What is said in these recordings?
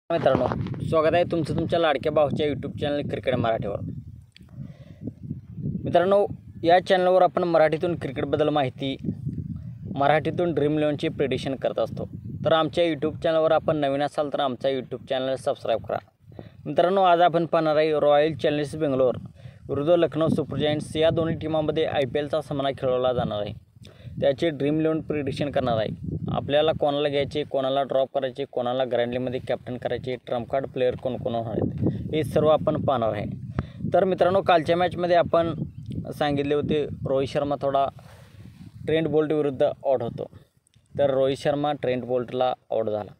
मित्रांनो, स्वागत आहे तुमचं तुमच्या लाडक्या भाऊच्या यूट्यूब चॅनल क्रिकेट मराठीवर। मित्रांनो, या चॅनलवर आपण मराठीतून क्रिकेटबद्दल माहिती, मराठीतून ड्रीम 11ची प्रेडिक्शन करत असतो। तर आमच्या यूट्यूब चॅनलवर आपण नवीन असाल तर आमचा यूट्यूब चॅनल सबस्क्राईब करा। मित्रांनो, आज आपण पाहणार आहे रॉयल चॅलेंजर्स बेंगलोर विरुद्ध लखनौ सुपर जायंट्स या दोन्ही टीमांमध्ये IPLचा सामना खेळवला जाणार आहे। त्याचे ड्रीम 11 प्रेडिक्शन करणार आहे। आपल्याला कोणाला घ्यायचे, कोणाला ड्रॉप करायचे, कोणाला ग्रँडलीमध्ये कॅप्टन करायचे, ट्रम्प कार्ड प्लेयर कोण कोण आहेत हे सर्व आपण पाहणार आहे। तर मित्रांनो, कालच्या मॅचमध्ये आपण सांगितले होते रोहित शर्मा थोडा ट्रेंट बोल्ट विरुद्ध आउट होतो। तर रोहित शर्मा ट्रेंट बोल्टला आउट झाला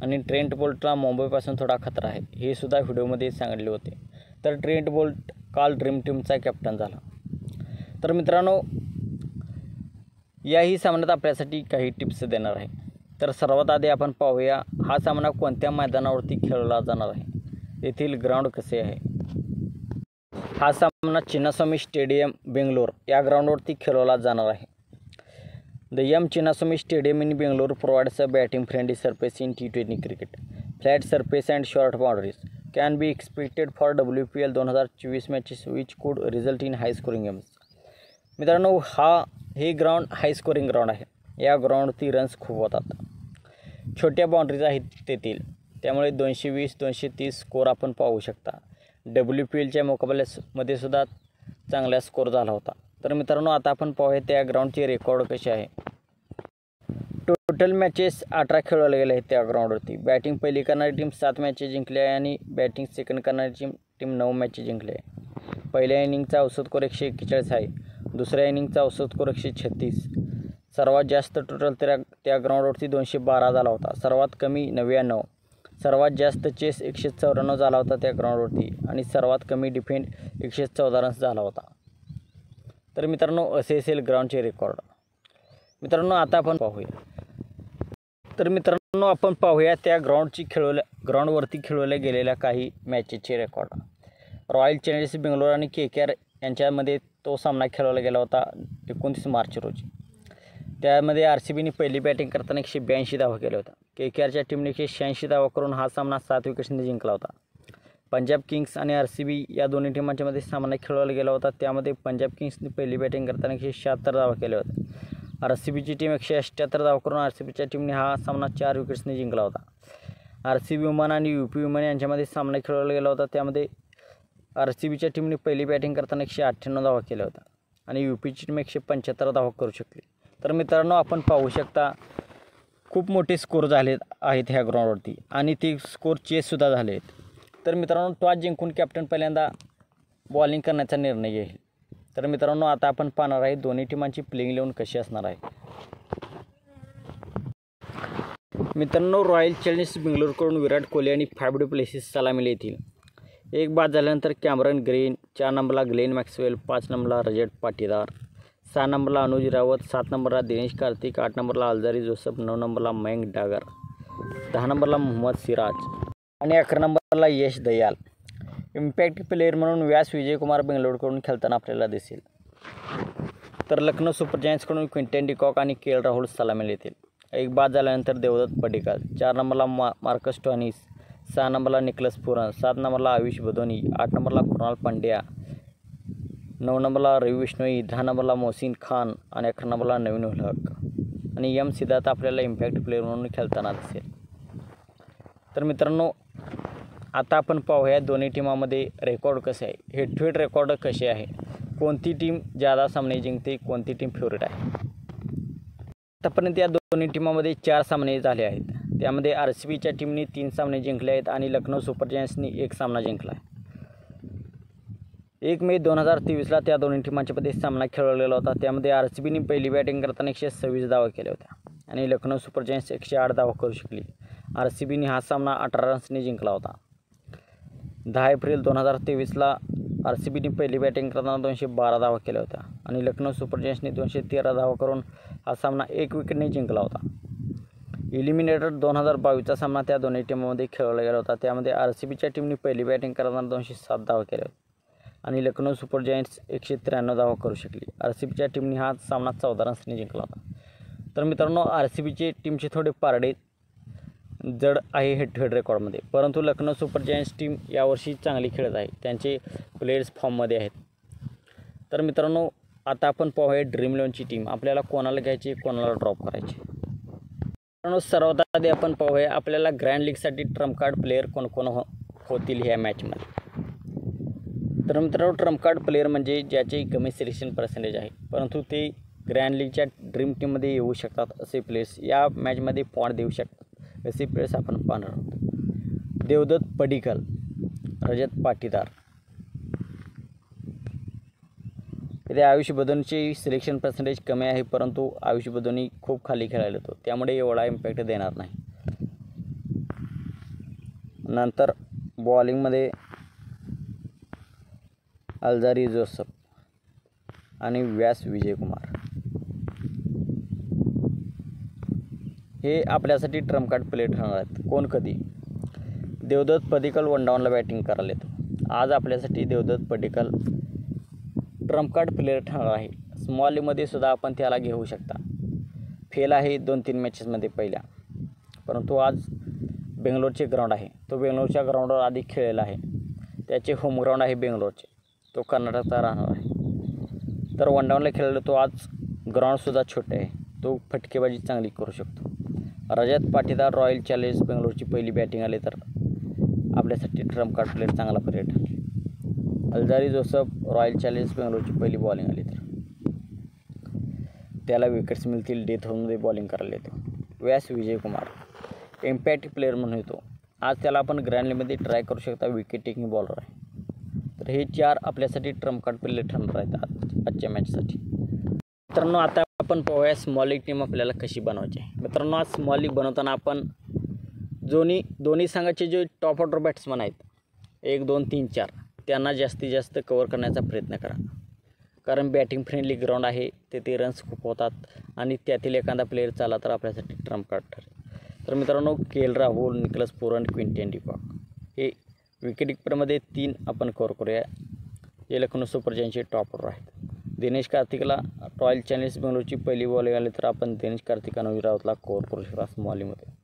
आणि ट्रेंट बोल्टला मुंबईपासून थोडा खतरा आहे हे सुद्धा व्हिडिओमध्ये सांगितले होते। तर ट्रेंट बोल्ट काल ड्रीम टीमचा कॅप्टन झाला। तर मित्रांनो, याही सामन्यात आपल्यासाठी काही टिप्स देणार आहे। तर सर्वात आधी आपण पाहूया हा सामना कोणत्या मैदानावरती खेळवला जाणार आहे, येथील ग्राउंड कसे आहे। हा सामना चिन्नास्वामी स्टेडियम बेंगलोर या ग्राउंडवरती खेळवला जाणार आहे। The Chinnaswamy stadium in Bangalore provides a batting friendly surface in T20 cricket. Flat surface and short boundaries can be expected for WPL 2024 matches which could result in high scoring games. मित्रांनो, हे ग्राउंड हाय scoring ground आहे। या ग्राउंडवरती runs खूप होतात, छोट्या boundaries आहेत तेथील, त्यामुळे 220 230 स्कोर आपण पाहू शकता। WPLच्या मुकाबल्यामध्ये सुद्धा चांगला स्कोर झाला होता। तर मित्रांनो, आता आपण पाहूया त्या ग्राउंडचे रेकॉर्ड कसे आहे। टोटल मॅचेस 18 खेळवले गेले आहेत त्या ग्राउंडवरती। बॅटिंग पहिली करणारी टीम 7 मॅचेस जिंकली आहे आणि बॅटिंग सेकंड करणारी टीम 9 मॅचेस जिंकली आहे। पहिल्या इनिंगचा औसत स्कोर 141 आहे, दुसऱ्या इनिंगचा औसत स्कोर 136। सर्वात जास्त टोटल त्या ग्राउंडवरती 212 झाला होता, सर्वात कमी 99। सर्वात जास्त चेस 194 झाला होता त्या ग्राउंडवरती आणि सर्वात कमी डिफेंड 114 रन्स झाला होता। तर मित्रांनो, असे असेल ग्राउंडचे रेकॉर्ड। मित्रांनो, आता आपण पाहूया त्या ग्राउंडवरती खेळवल्या गेलेल्या काही मॅचेसचे रेकॉर्ड। रॉयल चॅलेंजर्स बेंगलोर आणि KKR यांच्यामध्ये तो सामना खेळवला गेला होता 29 मार्च रोजी। त्यामध्ये RCBने पहिली बॅटिंग करताना 182 धावा केल्या होत्या। KKRच्या टीमने 186 धावा करून हा सामना 7 विकेट्सने जिंकला होता। पंजाब किंग्स आणि RCB या दोन्ही टीमांच्यामध्ये सामना खेळवला गेला होता। त्यामध्ये पंजाब किंग्सने पहिली बॅटिंग करताना 176 धावा केल्या होत्या। RCBची टीम 178 धावा करून RCBच्या टीमने हा सामना 4 विकेट्सने जिंकला होता। RCB वुमन आणि UP वुमन यांच्यामध्ये सामना खेळवला गेला होता। त्यामध्ये RCBच्या टीमने पहिली बॅटिंग करताना 198 धावा केल्या होत्या आणि UPची टीम 175 धावा करू शकली। तर मित्रांनो, आपण पाहू शकता खूप मोठे स्कोर झाले आहेत ह्या ग्राउंडवरती आणि ते स्कोर चेससुद्धा झाले आहेत। तर मित्रांनो, टॉस जिंकून कॅप्टन पहिल्यांदा बॉलिंग करण्याचा निर्णय घेईल। तर मित्रांनो, आता आपण पाहणार आहे दोन्ही टीमांची प्लेइंग 11 कशी असणार आहे। मित्रांनो, रॉयल चॅलेंजर्स बेंगलोरकडून विराट कोहली आणि फॅफ डू प्लेसिस सलामीला येतील। एक बाद झाल्यानंतर कॅमरन ग्रीन, 4 नंबरला ग्लेन मॅक्सवेल, 5 नंबरला रजत पाटीदार, 6 नंबरला अनुज रावत, 7 नंबरला दिनेश कार्तिक, 8 नंबरला अलजारी जोसेफ, 9 नंबरला मयंक डागर, 10 नंबरला मोहम्मद सिराज आणि 11 नंबरला यश दयाल। इम्पॅक्ट प्लेयर म्हणून व्यास विजयकुमार बेंगलोरकडून खेळताना आपल्याला दिसेल। तर लखनौ सुपर जायंट्सकडून क्विंटन डिकॉक आणि KL राहुल सलामीला येतील। एक बाद झाल्यानंतर देवदत्त पडिक्कल, 4 नंबरला मार्कस स्टोइनिस, 6 नंबरला निकलस पुरन, 7 नंबरला आयुष बदोनी, 8 नंबरला कृणाल पांड्या, 9 नंबरला रवी बिश्नोई, 10 नंबरला मोहसिन खान आणि 11 नंबरला नवीन उल हक आणि सिद्धार्थ आपल्याला इम्पॅक्ट प्लेयर म्हणून खेळताना दिसेल। तर मित्रांनो, आता आपण पाहूया दोन्ही टीमांमध्ये रेकॉर्ड कसे आहे, हेड टू हेड रेकॉर्ड कसे आहे, कोणती टीम जादा सामने जिंकते, कोणती टीम फेवरेट आहे। आतापर्यंत या दोन्ही टीमांमध्ये 4 सामने झाले आहेत। त्यामध्ये RCBच्या टीमने 3 सामने जिंकले आहेत आणि लखनौ सुपर जायंट्सने 1 सामना जिंकला आहे। 1 मे 2023ला त्या दोन्ही टीमांच्यामध्ये सामना खेळवलेला होता। त्यामध्ये RCBने पहिली बॅटिंग करताना 126 धावा केल्या होत्या आणि लखनौ सुपर जायंट्स 108 धावा करू शकली। RCBने हा सामना 18 रन्सने जिंकला होता। 10 एप्रिल 2023ला RCBने पहिली बॅटिंग करताना 212 धावा केल्या होत्या आणि लखनौ सुपर जायंट्सने 213 धावा करून हा सामना 1 विकेटने जिंकला होता। इलिमिनेटर 2022चा सामना त्या दोन्ही टीमांमध्ये खेळवला गेला होता। त्यामध्ये RCBच्या टीमने पहिली बॅटिंग करताना 207 धावा केल्या होत्या आणि लखनौ सुपर जायंट्स 193 धावा करू शकली। RCBच्या टीमने हा सामना 14 रन्सने जिंकला होता। तर मित्रांनो, RCBची टीमचे थोडे पारडे जड आहे हेड टू हेड रेकॉर्डमध्ये, परंतु लखनौ सुपर जायंट्स टीम यावर्षी चांगली खेळत आहे. त्यांचे प्लेयर्स फॉर्ममध्ये आहेत. तर मित्रांनो, आता आपण पाहूया ड्रीम 11ची टीम. आपल्याला कोणाला घ्यायची, कोणाला ड्रॉप करायची. मित्रांनो, सर्वात आधी आपण पाहूया आपल्याला ग्रँड लीगसाठी ट्रम्प कार्ड प्लेयर कोण होतील ह्या मॅचमध्ये. तर मित्रांनो, ट्रम्प कार्ड प्लेयर म्हणजे ज्याचे कमी सिलेक्शन पर्सेंटेज आहे, परंतु ते ग्रँड लीगच्या ड्रीम टीममध्ये येऊ शकतात असे प्लेयर्स, या मॅचमध्ये पॉईंट देऊ शकतात असे प्लेयर्स आपण पाहणार आहोत. देवदत्त पडिक्कल, रजत पाटीदार. इथे आयुष बदोनीचे सिलेक्शन पर्सेंटेज कमी आहे, परंतु आयुष बदोनी खूप खाली खेळायला येतो, त्यामुळे एवढा इम्पॅक्ट देणार नाही. नंतर बॉलिंगमध्ये अल्जारी जोसेफ आणि व्यास विजयकुमार हे आपल्यासाठी ट्रम्प कार्ड प्लेयर ठरणार आहेत. कोण कधी? देवदत्त पडिक्कल वनडाऊनला बॅटिंग करायला येतो. आज आपल्यासाठी Devdutt Padikkal trump card player ठरणार आहे. स्मॉल लीगमध्ये सुद्धा आपण त्याला घेऊ शकता. फेल आहे 2-3 मॅचेसमध्ये पहिल्या, परंतु आज बेंगलोरचे ग्राउंड आहे, तो बेंगलोरच्या ग्राउंडवर आधी खेळलेला आहे. त्याचे होम ग्राउंड आहे बेंगलोरचे, तो कर्नाटकचा राहणार आहे. तर वनडाऊनला खेळलेला तो आज ग्राउंडसुद्धा छोटे आहे, तो फटकेबाजी चांगली करू शकतो. रजत पाटीदार रॉयल चॅलेंजर्स बेंगलोरची पहिली बॅटिंग आली तर आपल्यासाठी ट्रम्प कार्ड प्लेयर चांगला पर्याय ठरले. अल्जारी जोसेफ रॉयल चॅलेंजर्स बेंगलोरची पहिली बॉलिंग आली तर त्याला विकेट्स मिळतील, डेथ होममध्ये बॉलिंग करायला येतो. व्यास विजयकुमार इम्पॅक्ट प्लेयर म्हणून येतो. आज त्याला आपण ग्रँड लीगमध्ये ट्राय करू शकता, विकेट टेकिंग बॉलर आहे. तर हे 4 आपल्यासाठी ट्रम्प कार्ड प्लेयर ठरणार आहेत आजच्या मॅचसाठी. मित्रांनो, आता आपण पाहूया स्मॉल लीग टीम आपल्याला कशी बनवायची आहे. मित्रांनो, आज स्मॉल लीग बनवताना आपण दोन्ही संघाचे जे टॉप ऑर्डर बॅट्समन आहेत 1, 2, 3, 4 त्यांना जास्तीत जास्त कव्हर करण्याचा प्रयत्न करा, कारण बॅटिंग फ्रेंडली ग्राउंड आहे, तेथे रन्स खूप होतात आणि त्यातील एखादा प्लेयर चाला तर आपल्यासाठी ट्रम्प कार्ड ठरेल. तर मित्रांनो, K. Rahul, Nicholas Pooran, Quinton de Kock हे विकेट कीपरमध्ये 3 आपण कव्हर करूया. हे लखनौ सुपर जायंट्सचे टॉप ऑर्डर आहेत. दिनेश कार्तिकला रॉयल चॅलेंजर्स बेंगलोरची पहिली बॉलिंग आली तर आपण दिनेश कार्तिक आणि राऊतला कव्हर करू शकता स्मॉलीमध्ये.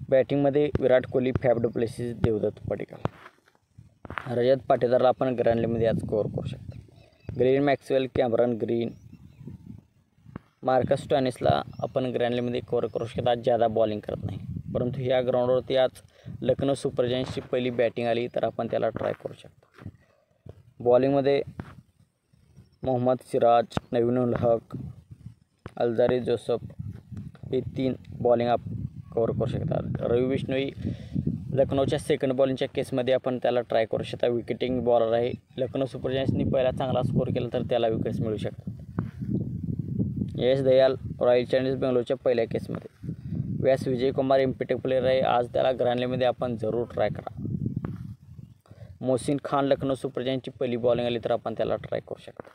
बॅटिंगमध्ये Virat Kohli, Faf du Plessis, Devdutt Padikkal. Rajat पाटीदारला आपण ग्रँड लीगमध्ये आज कव्हर करू शकता. Glenn Maxwell, Cameron Green, Marcus स्टोइनिसला आपण ग्रँड लीगमध्ये कव्हर करू शकता. आज ज्यादा बॉलिंग करत नाही, परंतु ह्या ग्राउंडवरती आज लखनौ सुपर जायंट्सची पहिली बॅटिंग आली तर आपण त्याला ट्राय करू शकता. बॉलिंगमध्ये मोहम्मद सिराज, नवीन उल हक, अल्जारी जोसेफ हे 3 बॉलिंग आप कव्हर करू शकतात. रवी बिश्नोई लखनौच्या सेकंड बॉलिंगच्या केसमध्ये आपण त्याला ट्राय करू शकता. विकेटिंग बॉलर आहे. लखनौ सुपर जायंट्सनी पहिला चांगला स्कोर केला तर त्याला विकेट्स मिळू शकतात. यश दयाल रॉयल चॅलेंजर्स बेंगलोरच्या पहिल्या केसमध्ये. व्यास विजयकुमार इम्पॅक्ट प्लेयर आहे. आज त्याला ग्रँड लीगमध्ये आपण जरूर ट्राय करा. मोहसिन खान लखनौ सुपर जायंट्सची पहिली बॉलिंग आली तर आपण त्याला ट्राय करू शकता.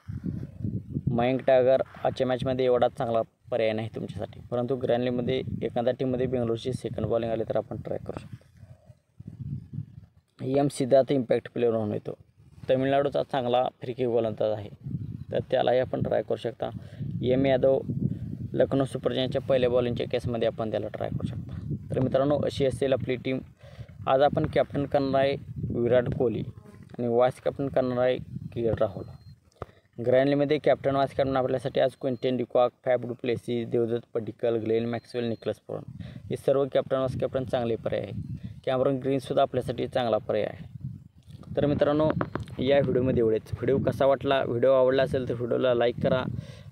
मयंक टायगर आजच्या मॅचमध्ये एवढा चांगला पर्याय नाही तुमच्यासाठी, परंतु ग्रँड लीगमध्ये एखाद्या टीममध्ये बेंगलोरची सेकंड बॉलिंग आली तर आपण ट्राय करू शकतो. एम सिद्धार्थ इम्पॅक्ट प्लेयर म्हणून येतो. तमिळनाडूचा चांगला फिरकी गोलंदाज आहे, तर त्यालाही आपण ट्राय करू शकता. एम यादव लखनौ सुपर जायंट्सच्या पहिल्या बॉलिंगच्या केसमध्ये आपण त्याला ट्राय करू शकता. तर मित्रांनो, अशी असेल आपली टीम. आज आपण कॅप्टन करणार आहे विराट कोहली आणि वाईस कॅप्टन करणार आहे के. राहुल. ग्रँड लीगमध्ये कॅप्टन वाईस कॅप्टन आपल्यासाठी आज Quinton de Kock, Faf du Plessis, Devdutt Padikkal, Glenn Maxwell, Nicholas Pooran हे सर्व कॅप्टन वाईस कॅप्टन चांगले पर्याय आहे. कॅमरॉन ग्रीनसुद्धा आपल्यासाठी चांगला पर्याय आहे. तर मित्रांनो, या व्हिडिओमध्ये एवढेच. व्हिडिओ कसा वाटला, व्हिडिओ आवडला असेल तर व्हिडिओला लाईक करा.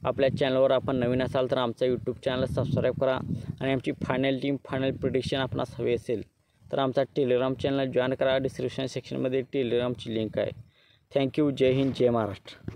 आपल्या चॅनलवर आपण नवीन असाल तर आमचा यूट्यूब चॅनल सबस्क्राईब करा. आणि आमची फायनल टीम फायनल प्रिडिक्शन आपणास हवी असेल तर आमचा टेलिग्राम चॅनल जॉईन करा. डिस्क्रिप्शन सेक्शनमध्ये टेलिग्रामची लिंक आहे. थँक्यू. जय हिंद, जय महाराष्ट्र.